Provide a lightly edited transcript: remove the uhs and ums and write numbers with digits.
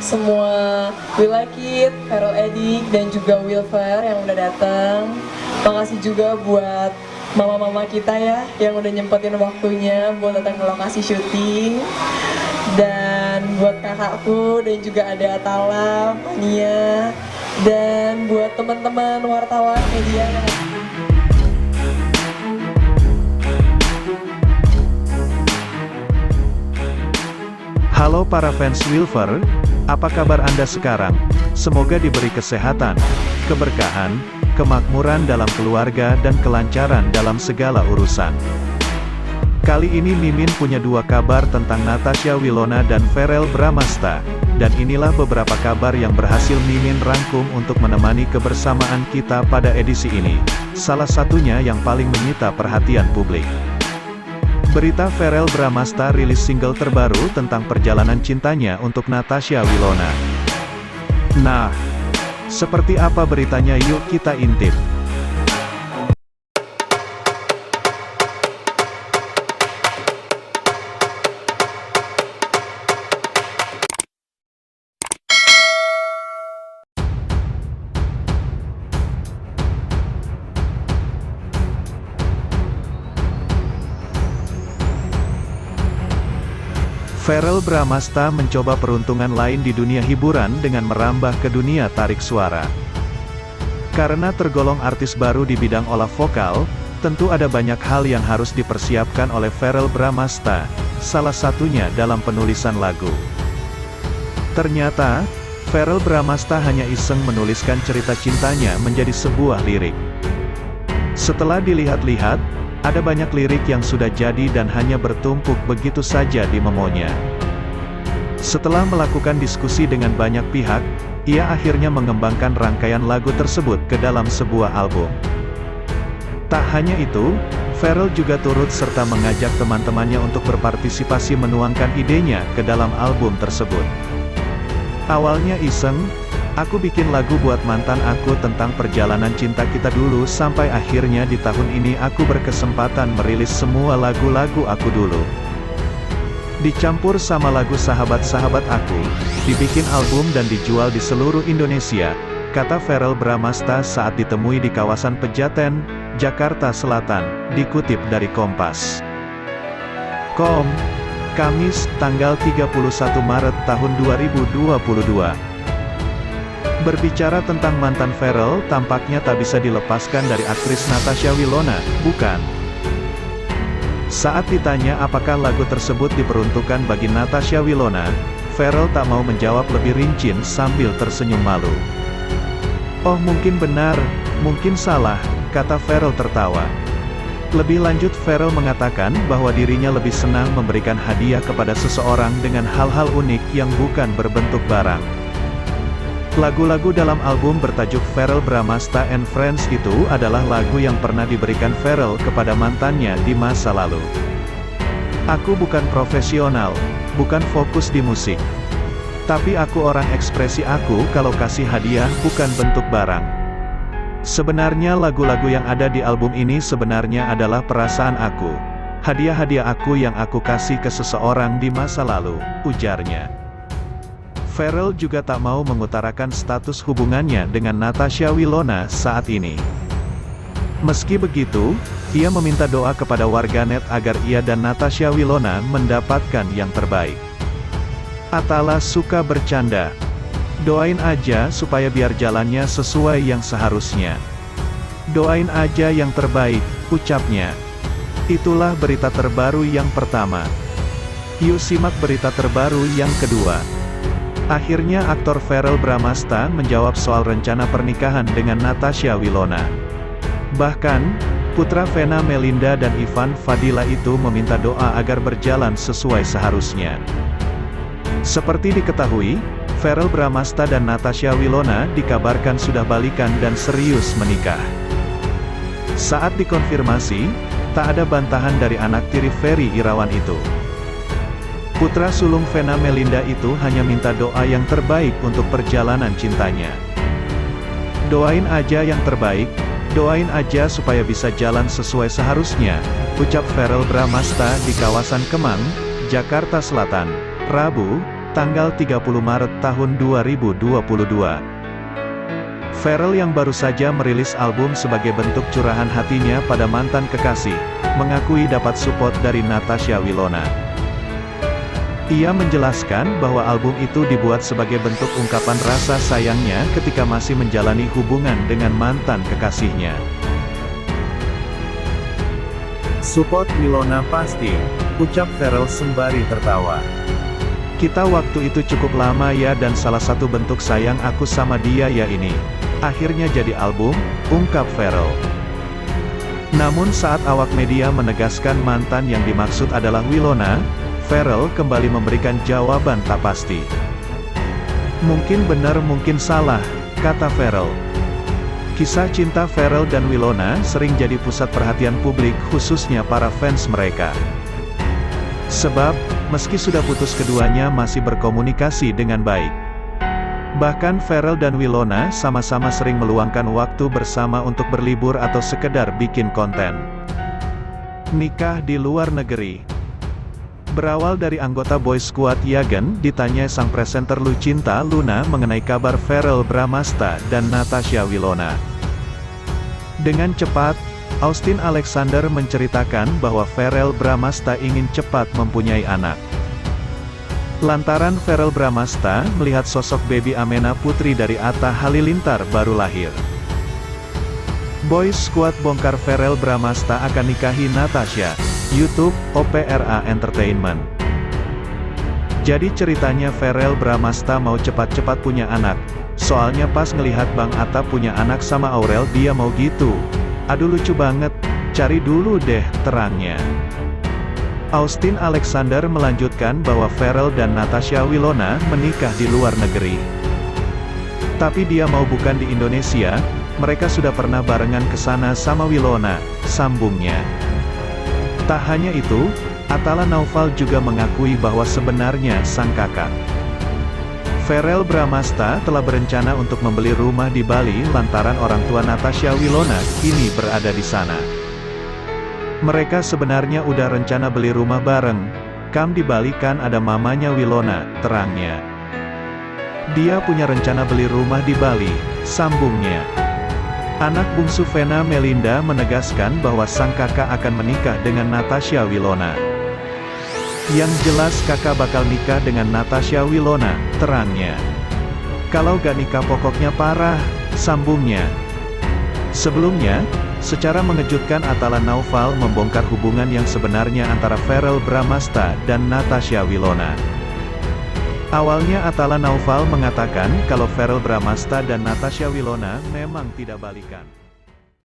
semua We Like It, Feral Edik, dan juga Wilfer yang udah datang. Makasih juga buat mama-mama kita ya yang udah nyempetin waktunya buat datang ke lokasi syuting. Dan buat kakakku dan juga ada Tala, Mania, dan buat teman-teman wartawan media yang Halo para fans Wilfer, apa kabar Anda sekarang? Semoga diberi kesehatan, keberkahan, kemakmuran dalam keluarga dan kelancaran dalam segala urusan. Kali ini Mimin punya dua kabar tentang Natasha Wilona dan Verrell Bramasta, dan inilah beberapa kabar yang berhasil Mimin rangkum untuk menemani kebersamaan kita pada edisi ini. Salah satunya yang paling menyita perhatian publik. Berita Verrell Bramasta rilis single terbaru tentang perjalanan cintanya untuk Natasha Wilona. Nah, seperti apa beritanya, yuk kita intip. Verrell Bramasta mencoba peruntungan lain di dunia hiburan dengan merambah ke dunia tarik suara. Karena tergolong artis baru di bidang olah vokal, tentu ada banyak hal yang harus dipersiapkan oleh Verrell Bramasta, salah satunya dalam penulisan lagu. Ternyata, Verrell Bramasta hanya iseng menuliskan cerita cintanya menjadi sebuah lirik. Setelah dilihat-lihat, ada banyak lirik yang sudah jadi dan hanya bertumpuk begitu saja di memonya. Setelah melakukan diskusi dengan banyak pihak, ia akhirnya mengembangkan rangkaian lagu tersebut ke dalam sebuah album. Tak hanya itu, Verrell juga turut serta mengajak teman-temannya untuk berpartisipasi menuangkan idenya ke dalam album tersebut. Awalnya iseng, aku bikin lagu buat mantan aku tentang perjalanan cinta kita dulu sampai akhirnya di tahun ini aku berkesempatan merilis semua lagu-lagu aku dulu. Dicampur sama lagu sahabat-sahabat aku, dibikin album dan dijual di seluruh Indonesia, kata Verrell Bramasta saat ditemui di kawasan Pejaten, Jakarta Selatan, dikutip dari Kompas.com, Kamis, tanggal 31 Maret tahun 2022. Berbicara tentang mantan Verrell, tampaknya tak bisa dilepaskan dari aktris Natasha Wilona, bukan? Saat ditanya apakah lagu tersebut diperuntukkan bagi Natasha Wilona, Verrell tak mau menjawab lebih rinci sambil tersenyum malu. Oh mungkin benar, mungkin salah, kata Verrell tertawa. Lebih lanjut Verrell mengatakan bahwa dirinya lebih senang memberikan hadiah kepada seseorang dengan hal-hal unik yang bukan berbentuk barang. Lagu-lagu dalam album bertajuk Verrell Bramasta and Friends itu adalah lagu yang pernah diberikan Verrell kepada mantannya di masa lalu. Aku bukan profesional, bukan fokus di musik. Tapi aku orang ekspresi aku kalau kasih hadiah bukan bentuk barang. Sebenarnya lagu-lagu yang ada di album ini sebenarnya adalah perasaan aku. Hadiah-hadiah aku yang aku kasih ke seseorang di masa lalu, ujarnya. Verrell juga tak mau mengutarakan status hubungannya dengan Natasha Wilona saat ini. Meski begitu, ia meminta doa kepada warganet agar ia dan Natasha Wilona mendapatkan yang terbaik. Atala suka bercanda. Doain aja supaya biar jalannya sesuai yang seharusnya. Doain aja yang terbaik, ucapnya. Itulah berita terbaru yang pertama. Yuk simak berita terbaru yang kedua. Akhirnya aktor Verrell Bramasta menjawab soal rencana pernikahan dengan Natasha Wilona. Bahkan, putra Vena Melinda dan Ivan Fadila itu meminta doa agar berjalan sesuai seharusnya. Seperti diketahui, Verrell Bramasta dan Natasha Wilona dikabarkan sudah balikan dan serius menikah. Saat dikonfirmasi, tak ada bantahan dari anak tiri Ferry Irawan itu. Putra sulung Vena Melinda itu hanya minta doa yang terbaik untuk perjalanan cintanya. Doain aja yang terbaik, doain aja supaya bisa jalan sesuai seharusnya, ucap Verrell Bramasta di kawasan Kemang, Jakarta Selatan, Rabu, tanggal 30 Maret tahun 2022. Pharrell yang baru saja merilis album sebagai bentuk curahan hatinya pada mantan kekasih, mengakui dapat support dari Natasha Wilona. Ia menjelaskan bahwa album itu dibuat sebagai bentuk ungkapan rasa sayangnya ketika masih menjalani hubungan dengan mantan kekasihnya. Support Wilona pasti, ucap Pharrell sembari tertawa. Kita waktu itu cukup lama ya dan salah satu bentuk sayang aku sama dia ya ini. Akhirnya jadi album, ungkap Pharrell. Namun saat awak media menegaskan mantan yang dimaksud adalah Wilona, Pharrell kembali memberikan jawaban tak pasti. Mungkin benar mungkin salah, kata Pharrell. Kisah cinta Pharrell dan Wilona sering jadi pusat perhatian publik khususnya para fans mereka. Sebab, meski sudah putus keduanya masih berkomunikasi dengan baik. Bahkan Pharrell dan Wilona sama-sama sering meluangkan waktu bersama untuk berlibur atau sekedar bikin konten. Nikah di luar negeri. Berawal dari anggota boy squad Yagen, ditanya sang presenter Lucinta Luna mengenai kabar Pharrell Bramasta dan Natasha Wilona. Dengan cepat, Austin Alexander menceritakan bahwa Pharrell Bramasta ingin cepat mempunyai anak. Lantaran Pharrell Bramasta melihat sosok baby Amena putri dari Atta Halilintar baru lahir. Boys Squad bongkar Pharrell Bramasta akan nikahi Natasha. YouTube, Opera Entertainment. Jadi ceritanya Pharrell Bramasta mau cepat-cepat punya anak. Soalnya pas ngelihat Bang Atta punya anak sama Aurel dia mau gitu. Aduh lucu banget, cari dulu deh, terangnya. Austin Alexander melanjutkan bahwa Pharrell dan Natasha Wilona menikah di luar negeri. Tapi dia mau bukan di Indonesia, mereka sudah pernah barengan ke sana sama Wilona, sambungnya. Tak hanya itu, Atala Naufal juga mengakui bahwa sebenarnya sang kakak Pharrell Bramasta telah berencana untuk membeli rumah di Bali lantaran orang tua Natasha Wilona kini berada di sana. Mereka sebenarnya udah rencana beli rumah bareng. Di Bali kan ada mamanya Wilona, terangnya. Dia punya rencana beli rumah di Bali, sambungnya. Anak bungsu Vena Melinda menegaskan bahwa sang kakak akan menikah dengan Natasha Wilona. Yang jelas kakak bakal nikah dengan Natasha Wilona, terangnya. Kalau gak nikah pokoknya parah, sambungnya. Sebelumnya, secara mengejutkan Atala Naufal membongkar hubungan yang sebenarnya antara Pharrell Bramasta dan Natasha Wilona. Awalnya Atala Naufal mengatakan kalau Pharrell Bramasta dan Natasha Wilona memang tidak balikan.